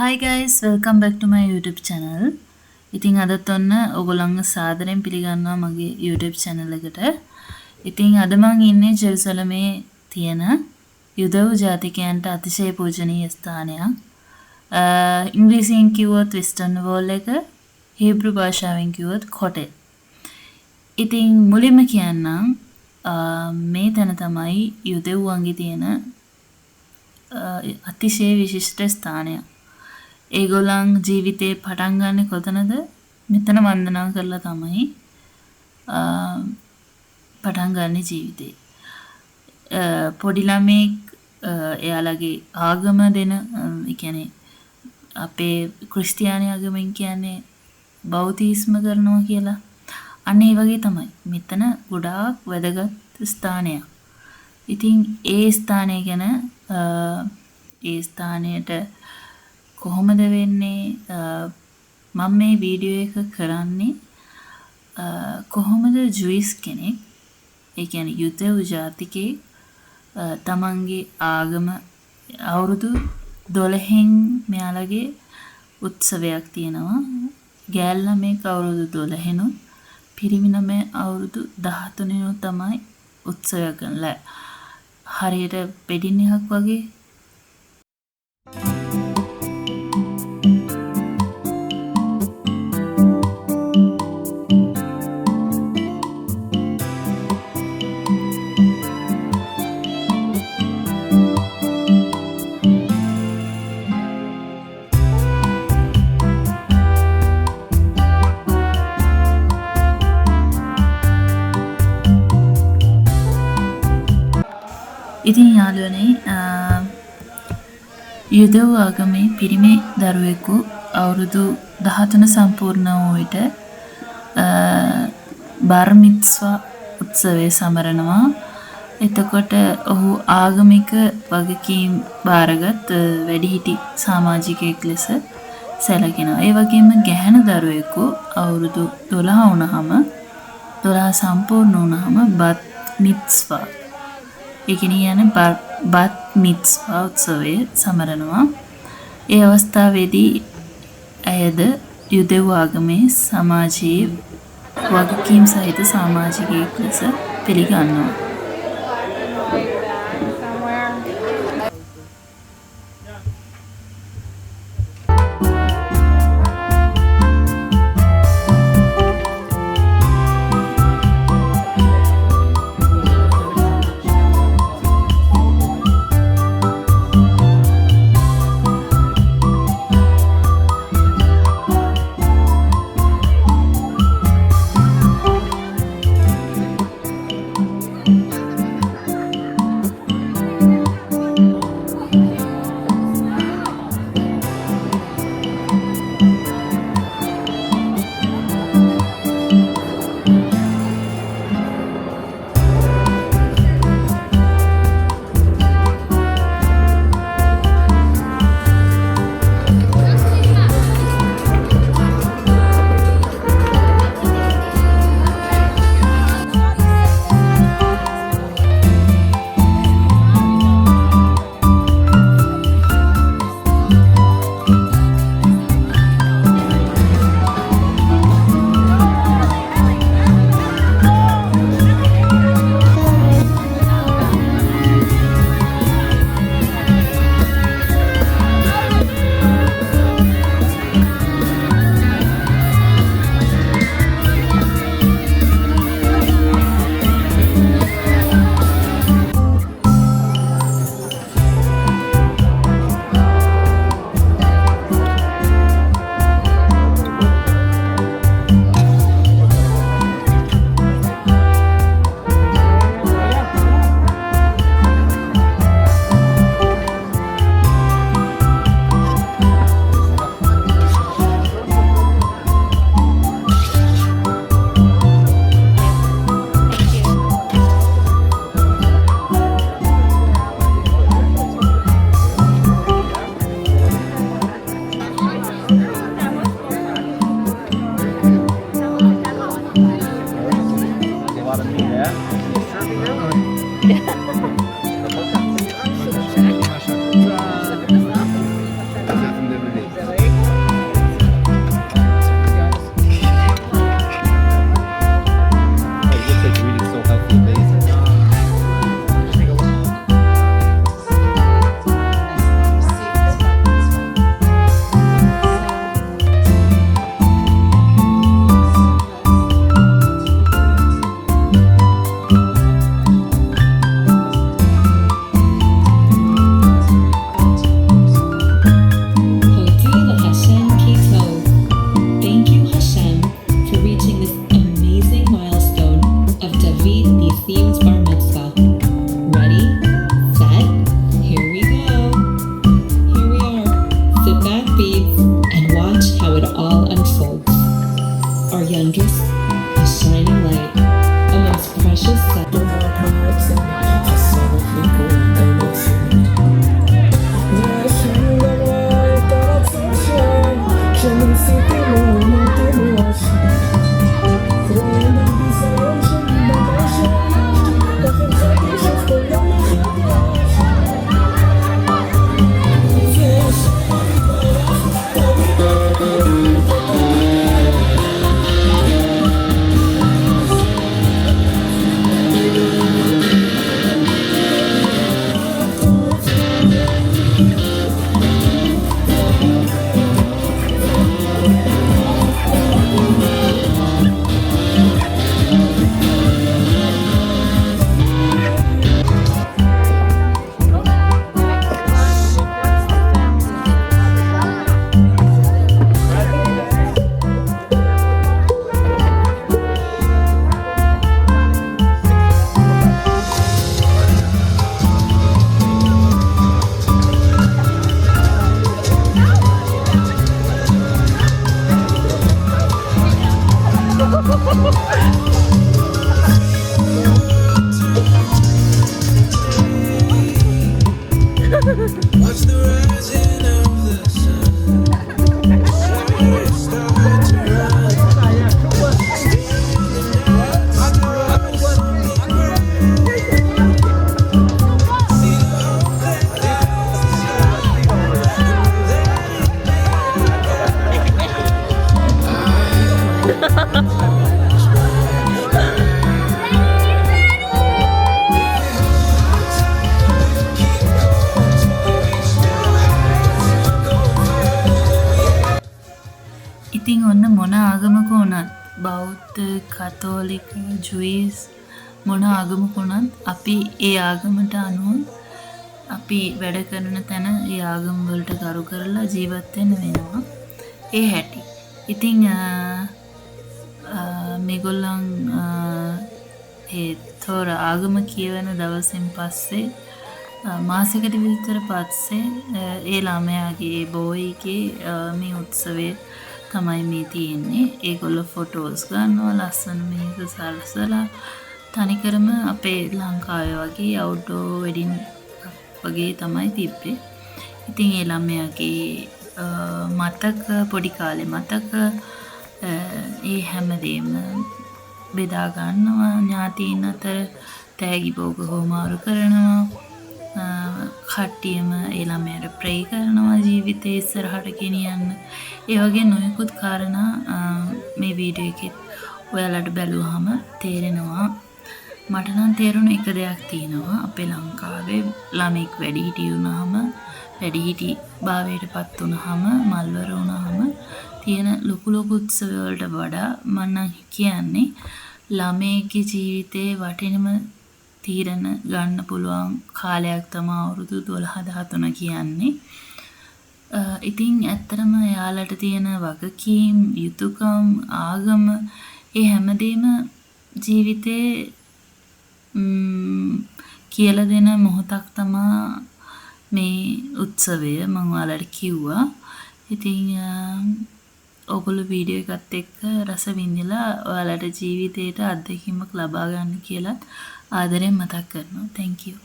Hi guys, welcome back to my YouTube channel. ඉතින් අදත් ඔන්න ඔයගොල්ලන්ව සාදරයෙන් පිළිගන්නවා මගේ YouTube channel එකට. ඉතින් අද මම ඉන්නේ ජෙරුසලමේ තියෙන යුදෙව් ජාතිකයන්ට අතිශය පූජනීය ස්ථානයක්. ඉංග්‍රීසියෙන් කිව්වොත් වෙස්ටර්න් වෝල් එක, හීබ්‍රු භාෂාවෙන් කිව්වොත් කොටෙල්. ඉතින් මුලින්ම කියන්නම් මේ තැන තමයි යුදෙව්වන්ගේ තියෙන අතිශය විශිෂ්ට ස්ථානයක්. ඒගොල්ලන් ජීවිතේ පටන් ගන්න කොතනද? මෙතන වන්දනා කරලා තමයි පටන් ගන්න ජීවිතේ. පොඩි ළමෙක් එයාලගේ ආගම දෙන, ඒ කියන්නේ අපේ ක්‍රිස්තියානි ආගමෙන් කියන්නේ බෞතිස්ම කරනවා කියලා. අන්න ඒ වගේ තමයි. මෙතන ගොඩාක් වැදගත් ස්ථානයක්. ඉතින් ඒ ස්ථානය ගැන ඒ ස්ථානයට කොහොමද වෙන්නේ, මම මේ වීඩියෝ එක කරන්නේ කොහොමද ජුයිස් කෙනෙක්, ඒ කියන්නේ යුදෙව් ජාතිකයෙක් තමන්ගේ ආගම අවුරුදු 12න් මෙයාලගේ උත්සවයක් තියෙනවා. ගෑල් ළමෙක් අවුරුදු 12නුත් පිරිමි ළමයි අවුරුදු 13නුත් තමයි උත්සවය කරලා. හරියට වෙඩින් එකක් වගේ. ඉතින් යාළුවනේ, යුදෙව් ආගමේ පිරිමි දරුවෙකු අවුරුදු 13 සම්පූර්ණ වූ විට බර් මිත්ස්වා උත්සවය සමරනවා. එතකොට ඔහු ආගමික වගකීම් බාරගත් වැඩිහිටි සමාජිකයෙක් ලෙස සැලකෙනවා. ඒ වගේම ගැහැණු දරුවෙකු අවුරුදු 12 සම්පූර්ණ වුණාම බත් මිත්ස්වා, ඒ කියන්නේ බත් මිත්ස්වා උත්සවය සමරනවා. ඒ අවස්ථාවේදී ඇයද යුදෙව් ආගමේ සමාජයේ වගකීම් සහිත සමාජිකයෙක් ලෙස පිළිගන්නවා. watch how it all unfolds. Our youngest, a shining light, a most precious son. Watch the rising of the sun. Start to run. See the hope that ඉතින් ඔන්න මොන ආගමක වුණත් බෞද්ධ කතෝලික ජුයිස් මොන ආගමක වුණත් අපි ඒ ආගමට අනුව අපි වැඩ කරන තැන ඒ ආගම වලට ගරු කරලා ජීවත් වෙන්න වෙනවා. ඒ හැටි. ඉතින් මේගොල්ලන් ඒ තොර ආගම කියවන දවසෙන් පස්සේ මාසෙකට විතර පස්සේ ඒ ළමයාගේ ඒ බෝයිගේ මේ උත්සවය තමයි මේ තියෙන්නේ. ඒගොල්ලෝ ෆොටෝස් ගන්නවා ලස්සන මේක සල්සලා තනිකරම අපේ ලංකාවේ වගේ අවුට්ඩෝර් වෙඩින් වගේ තමයි තිබ්බේ. ඉතින් ඒ ළමයාගේ මතක පොඩි කාලේ මතක ඒ හැමදේම බෙදා ගන්නවා ඥාතීන් අතර තෑගි භෝග හෝමාරු කරනවා. කට්ටියම ඒ ළමයාට ප්‍රේ කරනවා ජීවිතේ ඉස්සරහට ගෙනියන්න. ඒ වගේ නොයෙකුත් කාරණා මේ වීඩියෝ එකෙත් ඔයාලට බැලුවාම තේරෙනවා. මට නම් තේරුණ එක දෙයක් තියෙනවා. අපේ ලංකාවේ ළමෙක් වැඩිහිටි වුණාම වැඩිහිටි භාවයට පත් වුණාම මල්වර වුණාම තියෙන ලොකු ලොකු උත්සව වලට වඩා මම නම් කියන්නේ ළමයේගේ ජීවිතේ වටිනම තීරණ ගන්න පුළුවන් කාලයක් තමයි අවුරුදු 12-13 කියන්නේ. ඉතින් ඇත්තටම එයාලට තියෙන වගකීම්, යුතුයකම්, ආගම ඒ හැමදේම ජීවිතේ කියලා දෙන මොහොතක් තමයි මේ උත්සවය මම ඔයාලට කිව්වා. ඉතින් ඔයගොල්ලෝ වීඩියෝ එකත් එක්ක රස විඳලා ඔයාලට ජීවිතේට අත්දැකීමක් ලබා ගන්න කියලා ආදරෙන් මතක් කරනවා. Thank you.